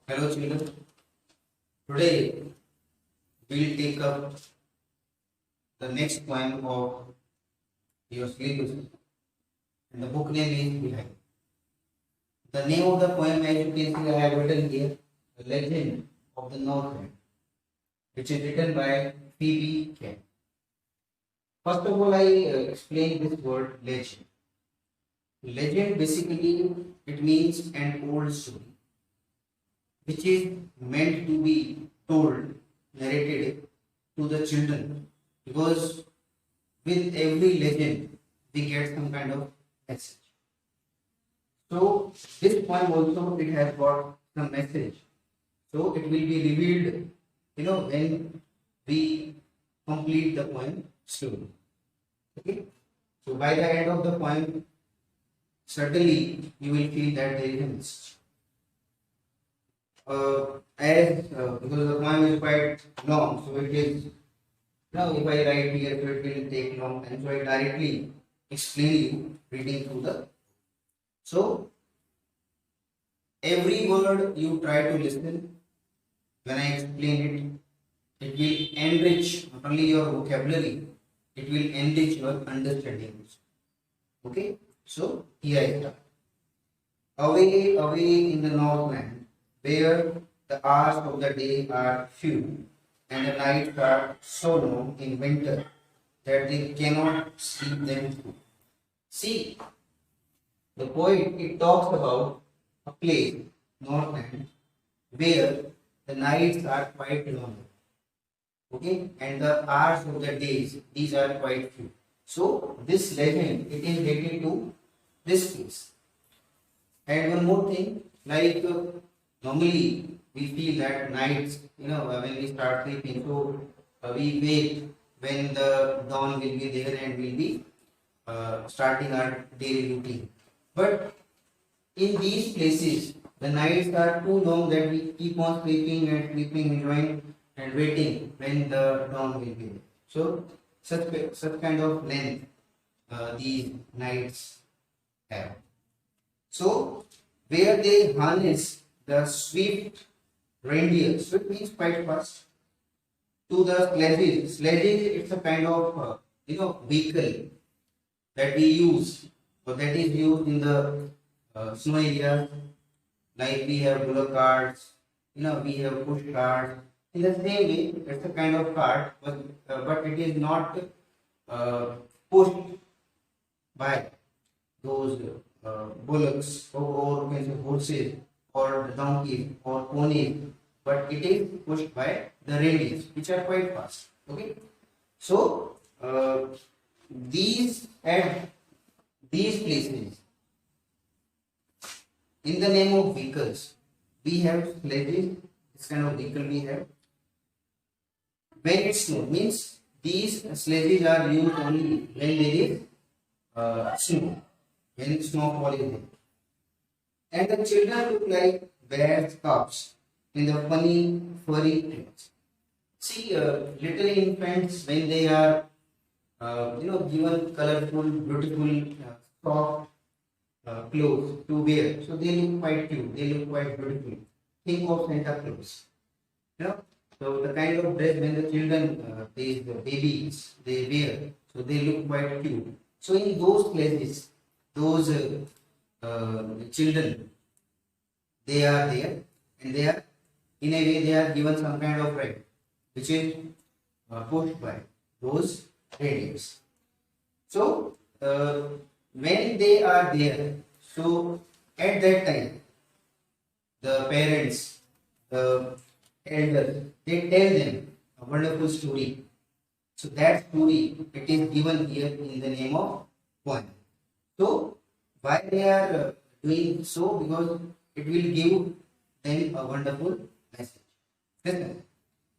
Hello children, today we will take up the next poem of your syllabus and the book name is Behind. The name of the poem, as you can see, I have written here, The Legend of the Northland, which is written by Phoebe Ken. First of all, I explain this word legend. Legend basically it means an old story which is meant to be told, narrated to the children, because with every legend we get some kind of message. So this poem also it has got some message. So it will be revealed, when we complete the poem slowly. Okay. So by the end of the poem, certainly you will feel that there is a message. Because the poem is quite long, so it is now if I write here, so it will take long time. So I directly explain you reading through the. So every word you try to listen when I explain it, it will enrich not only your vocabulary, it will enrich your understanding. Okay, so here I start. Away, away in the northland, where the hours of the day are few and the nights are so long in winter that they cannot sleep them through. See, the poet it talks about a place, northland, where the nights are quite long. Okay, and the hours of the days, these are quite few. So this legend it is related to this place. And one more thing, like normally we feel that nights, when we start sleeping, so we wait when the dawn will be there and we'll be starting our daily routine. But in these places, the nights are too long that we keep on sleeping and sleeping, enjoying and waiting when the dawn will be there. So such kind of length these nights have. So, where they harness the swift reindeer, swift means quite fast, to the sledges. Sledges, it's a kind of vehicle that we use, or that is used in the snow area. Like we have bullock carts, we have push carts. In the same way, it's a kind of cart, but it is not pushed by those bullocks or can say horses or donkeys or ponies, but it is pushed by the reindeers, which are quite fast. Okay, so these at these places, in the name of vehicles, we have sledges. This kind of vehicle we have. When it snows, means these sledges are used only when there is snow. When snowfall is there. And the children look like bears, cubs in the funny furry prints. See, little infants when they are, given colorful, beautiful, soft clothes to wear, so they look quite cute. They look quite beautiful. Think of Santa Claus. So the kind of dress when the children, these babies, they wear, so they look quite cute. So in those places, those children, they are there and they are in a way they are given some kind of right which is pushed by those radios. So when they are there, so at that time the parents, the elders, they tell them a wonderful story. So that story it is given here in the name of poem. So why they are doing so? Because it will give them a wonderful message. Listen.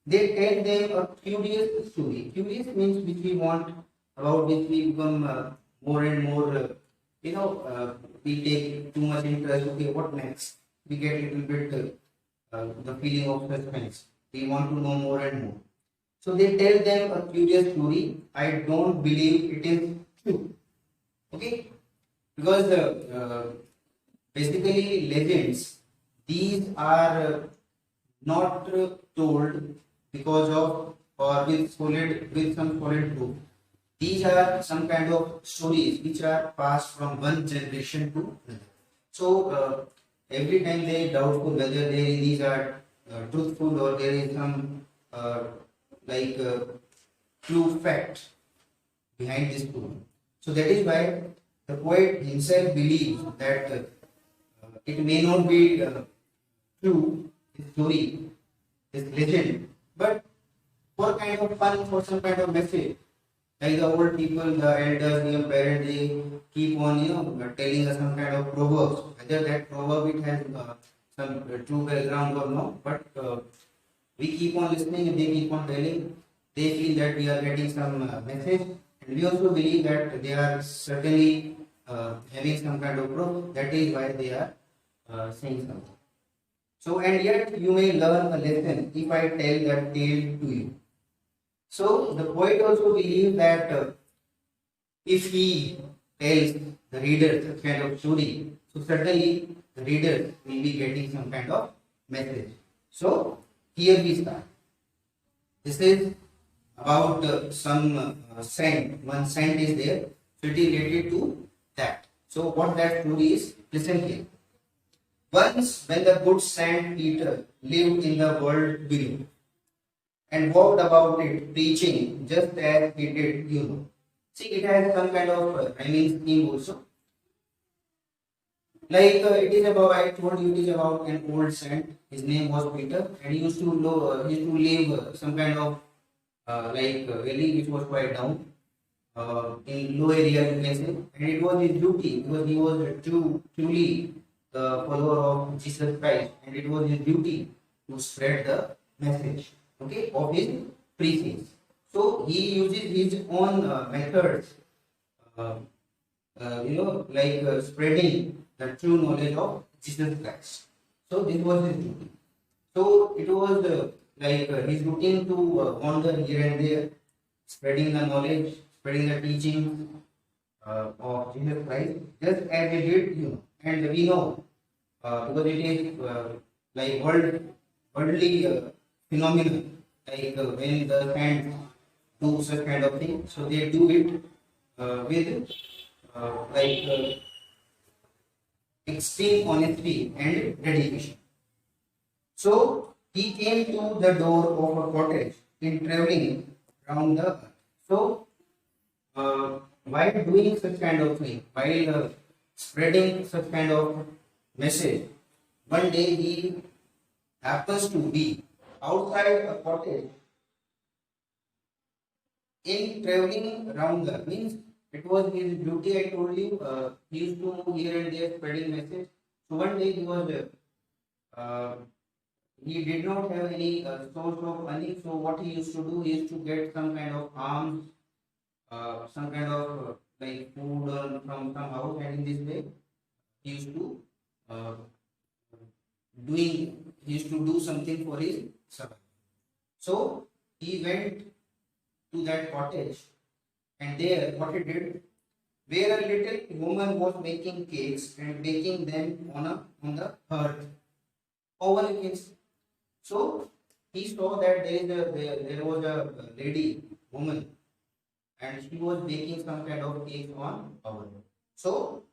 They tell them a curious story. Curious means which we want, about which we become more and more, we take too much interest. Okay, what next? We get a little bit the feeling of suspense. We want to know more and more. So they tell them a curious story. I don't believe it is true. Okay, because basically legends, these are not told because of or with some solid proof. These are some kind of stories which are passed from one generation to another. So every time they doubtful whether these are truthful or there is some uh, like true fact behind this poem. So that is why the poet himself believes that it may not be true, this story, this legend, but for kind of fun, for some kind of message. Like the old people, the elders, the parents, they keep on, telling us some kind of proverbs. Whether that proverb it has some true background or no, but we keep on listening and they keep on telling. They feel that we are getting some message, and we also believe that they are certainly having some kind of proof. That is why they are saying something. So, and yet you may learn a lesson if I tell that tale to you. So, the poet also believes that if he tells the reader such kind of story, so certainly the reader will be getting some kind of message. So, here we start. This is about some saint. One saint is there, so it is related to that. So, what that story is, listen here. Once, when the good Saint Peter lived in the world below and walked about it preaching just as he did, See, it has some kind of rhyming scheme also. Like it is about, I told you, it is about an old saint. His name was Peter, and he used to live some kind of valley which was quite down in low area, you can say, and it was his duty because he was truly the follower of Jesus Christ, and it was his duty to spread the message, okay, of his preaching. So he uses his own methods, uh, spreading the true knowledge of Jesus Christ. So this was his duty. So it was his routine to wander here and there, spreading the knowledge, spreading the teaching of Jesus Christ, just as he did, and we know because it is like worldly phenomenon, like when the saints do such kind of thing, so they do it with extreme honesty and dedication. So he came to the door of a cottage in traveling around the earth. So while doing such kind of thing, while spreading such kind of message, one day he happens to be outside a cottage in traveling around the means it was his duty. I told you he used to move here and there spreading message. So one day uh, he did not have any source of money. So what he used to do is to get some kind of alms, some kind of like food from some house, and in this way he used to uh, he used to do something for his survival. So he went to that cottage, and there what he did, where a little woman was making cakes and baking them on the hearth oven, you can see. So he saw that there was a lady woman, and she was baking some kind of cake on oven. So,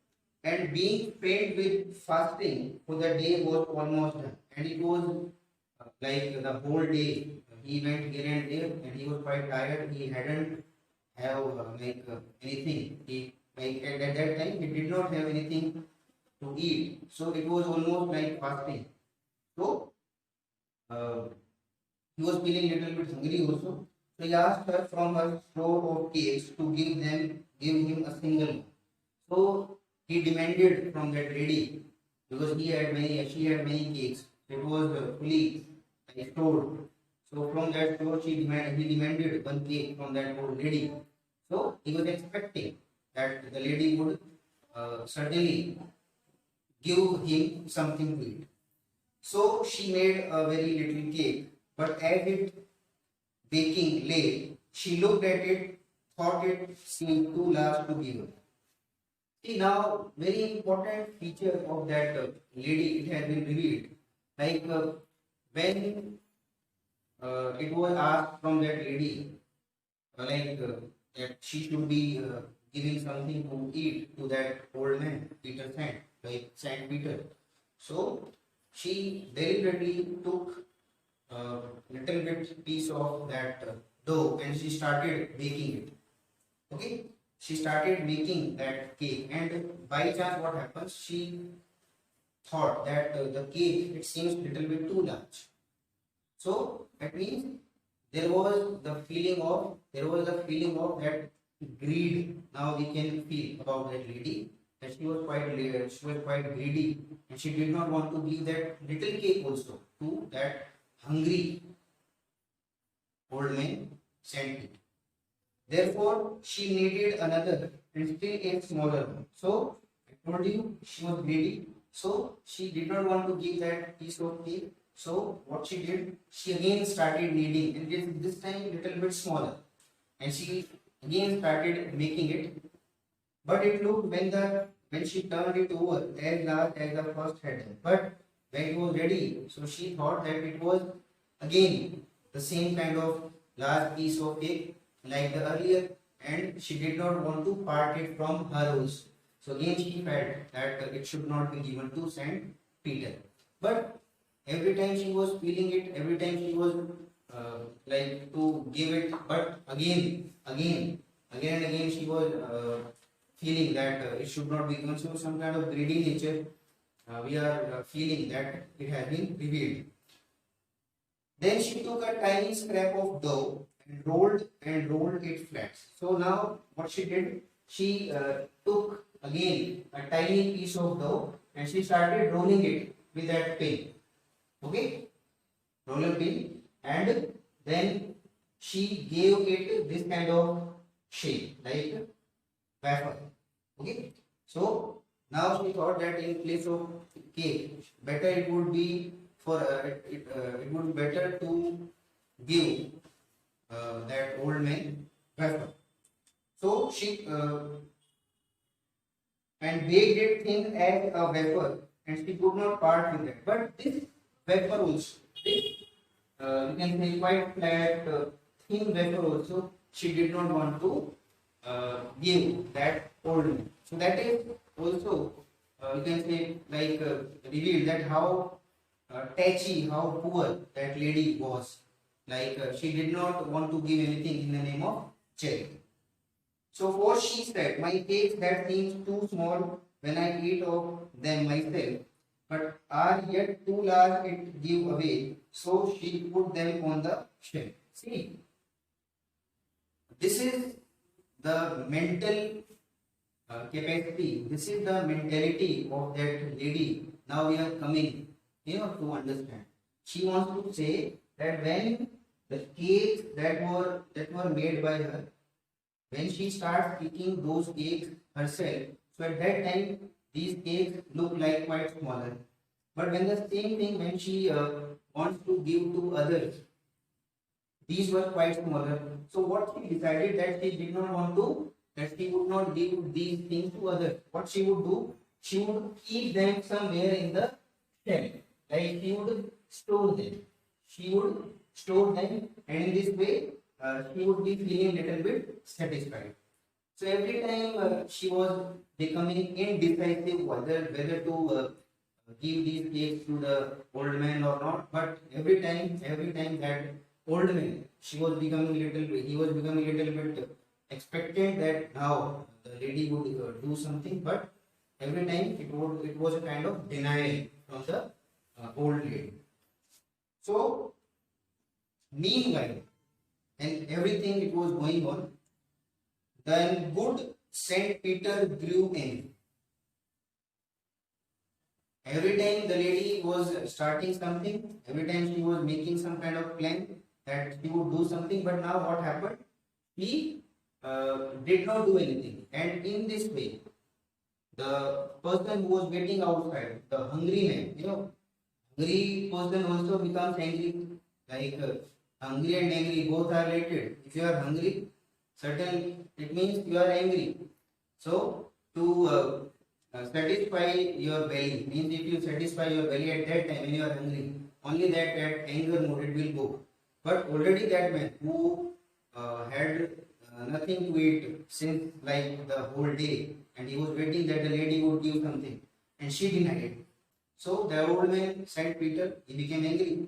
and being faint with fasting, for the day was almost done, and it was like the whole day he went here and there, and he was quite tired. He hadn't have anything. He like at that time he did not have anything to eat, so it was almost like fasting. So uh, he was feeling little bit hungry also. So he asked her from her store of cakes to give him a single one. So he demanded from that lady, because she had many cakes. It was fully stored. So from that store, he demanded one cake from that old lady. So he was expecting that the lady would certainly give him something to eat. So she made a very little cake, but as it baking lay, she looked at it, thought it seemed too large to give her. See, now, very important feature of that lady, it has been revealed. Like when it was asked from that lady, that she should be giving something to eat to that old man, Peter Saint, like Saint Peter. So she deliberately took a little bit piece of that dough and she started baking it. Okay, she started making that cake, and by chance, what happens? She thought that the cake, it seems little bit too large. So that means there was a feeling of that greed. Now we can feel about that lady that she was quite greedy, and she did not want to give that little cake also to that hungry old man sent it. Therefore, she needed another and still a smaller one. So I told you she was greedy. So she did not want to give that piece of cake. So what she did, she again started kneading, and this time little bit smaller. And she again started making it. But it looked when she turned it over as large as the first had done. But when it was ready, so she thought that it was again the same kind of large piece of cake like the earlier, and she did not want to part it from her also. So again she felt that it should not be given to Saint Peter. But every time she was feeling it, every time she was like to give it, but again and again she was feeling that it should not be given. So some kind of greedy nature we are feeling that it has been revealed. Then she took a tiny scrap of dough and rolled it flat. So now what she did, she took again a tiny piece of dough and she started rolling it with that pin. Okay, roller pin, and then she gave it this kind of shape like wafer. Okay, so now she thought that in place of cake, better it would be it would be better to give that old man wafer. So she and baked it thin as a wafer, and she could not part with it. But this wafer also, this you can say quite flat, thin wafer also, she did not want to give that old man. So that is also you can say like revealed that how touchy, how poor that lady was. Like she did not want to give anything in the name of charity. So what she said, my cakes that seems too small when I eat of them myself, but are yet too large it give away. So she put them on the shelf. See, this is the mental capacity. This is the mentality of that lady. Now we are coming, to understand. She wants to say that when the cakes that were made by her, when she starts picking those cakes herself, so at that time these cakes look like quite smaller. But when the same thing when she wants to give to others, these were quite smaller. So what she decided that she did not want to, that she would not give these things to others. What she would do, she would keep them somewhere in the shelf. Like she would store them. She would store them, and in this way, she would be feeling little bit satisfied. So every time she was becoming indecisive whether to give these cakes to the old man or not. But every time that old man, he was becoming little bit expected that now the lady would do something. But every time it was a kind of denial from the old lady. So meanwhile, and everything it was going on, then good Saint Peter grew in. Every time the lady was starting something, every time she was making some kind of plan that she would do something, but now what happened? He did not do anything, and in this way, the person who was waiting outside, the hungry man, hungry person also becomes angry. Like hungry and angry both are related. If you are hungry, certain it means you are angry. So to satisfy your belly means if you satisfy your belly at that time when you are hungry, only that anger mode it will go. But already that man who had nothing to eat since like the whole day, and he was waiting that the lady would give something, and she denied it. So the old man sent Peter. He became angry,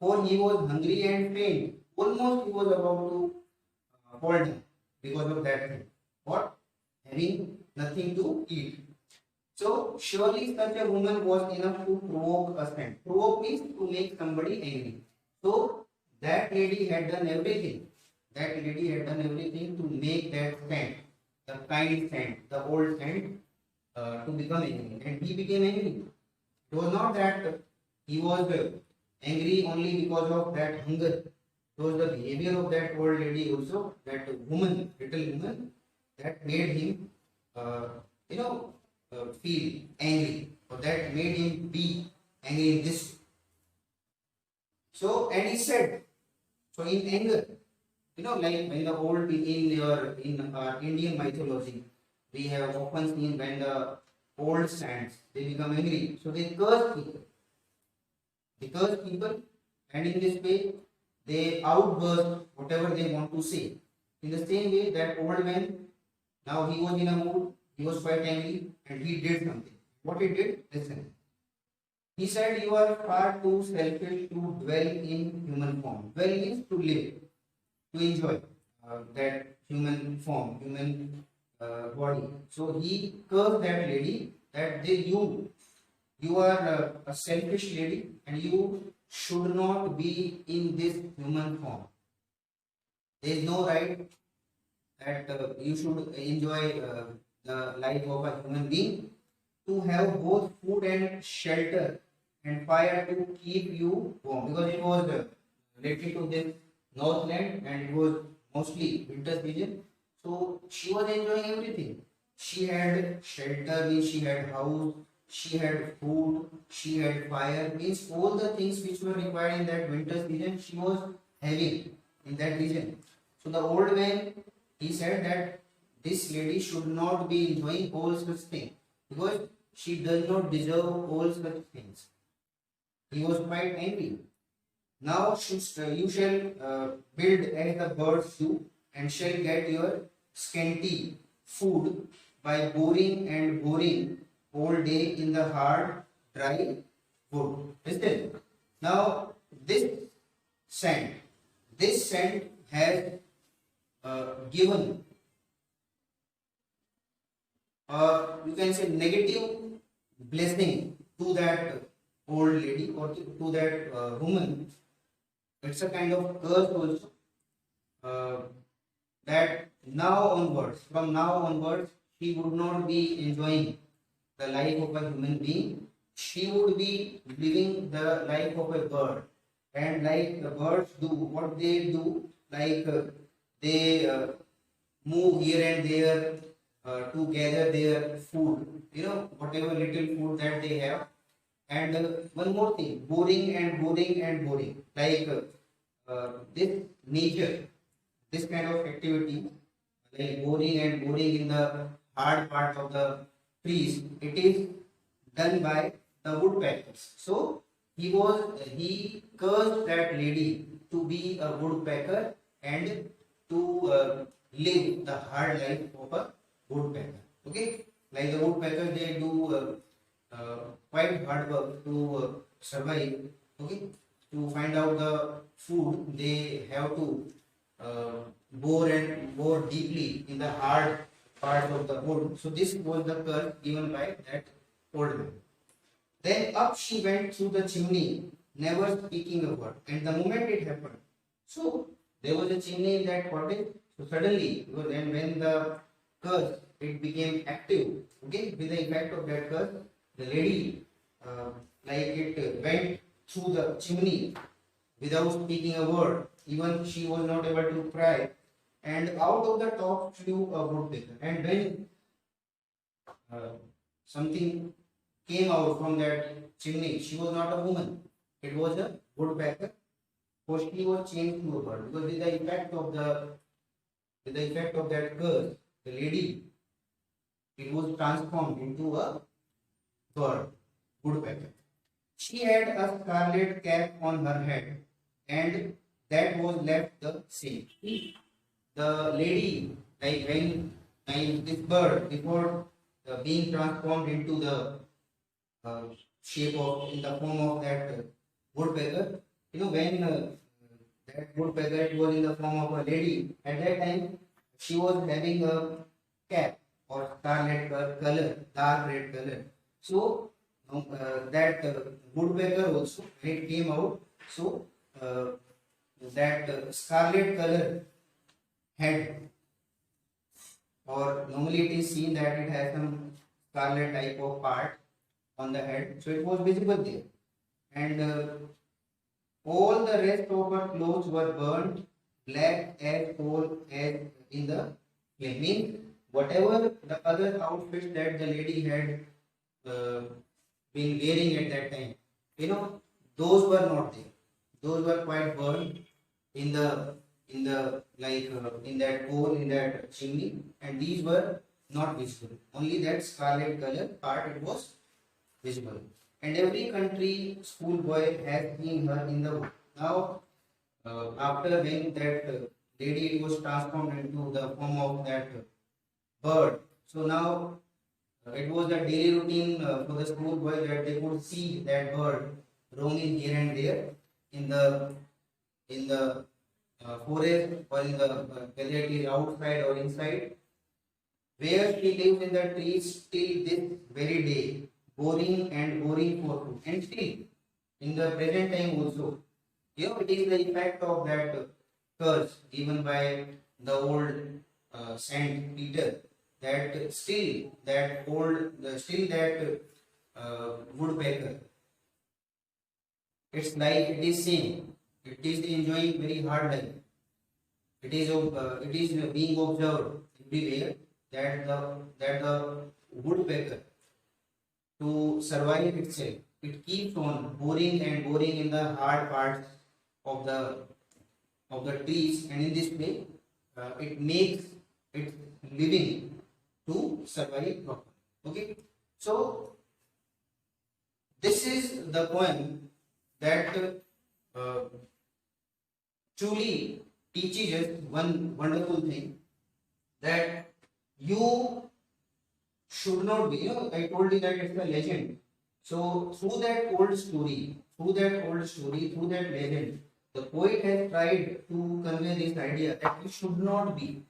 for he was hungry and faint. Almost he was about to fall down because of that thing. What? Having nothing to eat. So surely such a woman was enough to provoke a saint. Provoke means to make somebody angry. So that lady had done everything. That lady had done everything to make that saint, the kind saint, the old saint, to become angry, and he became angry. It was not that he was angry only because of that hunger. It was the behavior of that old lady also, that woman, little woman, that made him, uh, feel angry, or that made him be angry in this. So, and he said, so in anger, like when the old in our Indian mythology, we have often seen when the old saints they become angry, so they curse people. They curse people, and in this way they outburst whatever they want to say. In the same way, that old man, now he was in a mood, he was quite angry, and he did something. What he did? Listen. He said, "You are far too selfish to dwell in human form." Dwell means to live, to enjoy that human form, human body. So he cursed that lady that you are a selfish lady, and you should not be in this human form. There is no right that you should enjoy the life of a human being, to have both food and shelter and fire to keep you warm, because it was related to this Northland, and it was mostly winter season. So she was enjoying everything. She had shelter, means she had house, she had food, she had fire, means all the things which were required in that winter season she was having in that region. So the old man, he said that this lady should not be enjoying all such things, because she does not deserve all such things. He was quite angry. Now you shall build as the birds do, and shall get your scanty food by boring and boring all day in the hard, dry wood. Listen. Now sand, this sand has given, you can say, negative blessing to that old lady, or to that woman. It's a kind of curse also, uh, that from now onwards, she would not be enjoying the life of a human being. She would be living the life of a bird. And like the birds do, what they do, like they move here and there to gather their food, whatever little food that they have. And one more thing, boring and boring and boring. Like this nature, this kind of activity, like boring and boring in the hard part of the trees, it is done by the woodpeckers. So he cursed that lady to be a woodpecker, and to live the hard life of a woodpecker. Okay, like the woodpecker, they do quite hard work to survive. Okay, to find out the food, they have to bore deeply in the hard part of the wood. So this was the curse given by that old man. Then up she went through the chimney, never speaking a word. And the moment it happened, so there was a chimney in that cottage. So suddenly, then when the curse it became active, okay, with the effect of that curse, the lady, like it went through the chimney without speaking a word. Even she was not able to cry. And out of the top flew a woodpecker. And when something came out from that chimney, she was not a woman. It was a woodpecker. So she was changed to a bird, because with the effect of that curse, the lady, it was transformed into a bird, woodpecker. She had a scarlet cap on her head, and that was left the same. The lady, like when this bird, before being transformed into the shape of, in the form of that woodpecker, when that woodpecker, it was in the form of a lady. At that time, she was having a cap or scarlet color, dark red color. So that woodpecker also, when it came out, so uh, that scarlet color head, or normally it is seen that it has some scarlet type of part on the head, so it was visible there. And all the rest of her clothes were burnt black as coal as in the flame. Means whatever the other outfits that the lady had uh, been wearing at that time, those were not there. Those were quite burned in the like in that coal, in that chimney, and these were not visible. Only that scarlet color part, it was visible. And every country schoolboy has seen her in the wood. Now, after when that lady was transformed into the form of that bird, so now it was the daily routine for the schoolboy that they could see that bird roaming here and there in the forest, or in the whether it is outside or inside, where she lives in the trees till this very day, boring and boring for food. And still, in the present time also, it is the effect of that curse given by the old Saint Peter, that still that still that woodpecker, its life, it is same. It is enjoying very hard life. It is being observed everywhere that the woodpecker, to survive itself, it keeps on boring and boring in the hard parts of the trees, and in this way it makes its living to survive properly. Okay, so this is the poem that uh, truly teaches us one wonderful thing, that you should not be, I told you that it's a legend. So through that legend, the poet has tried to convey this idea that we should not be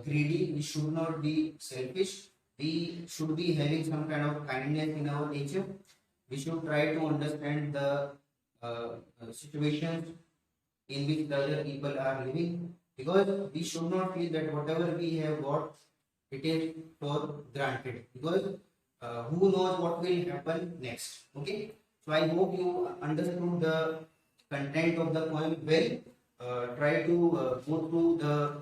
greedy, we should not be selfish, we should be having some kind of kindness in our nature. We should try to understand the situations in which the other people are living, because we should not feel that whatever we have got, it is for granted, because who knows what will happen next. Okay, so I hope you understood the content of the poem well. Try to go through the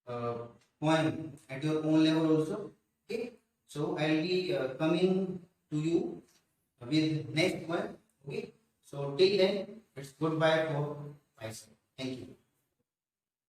uh, poem at your own level also. Okay, so I'll be coming to you with next one. Okay, so till then, it's goodbye for myself. Thank you.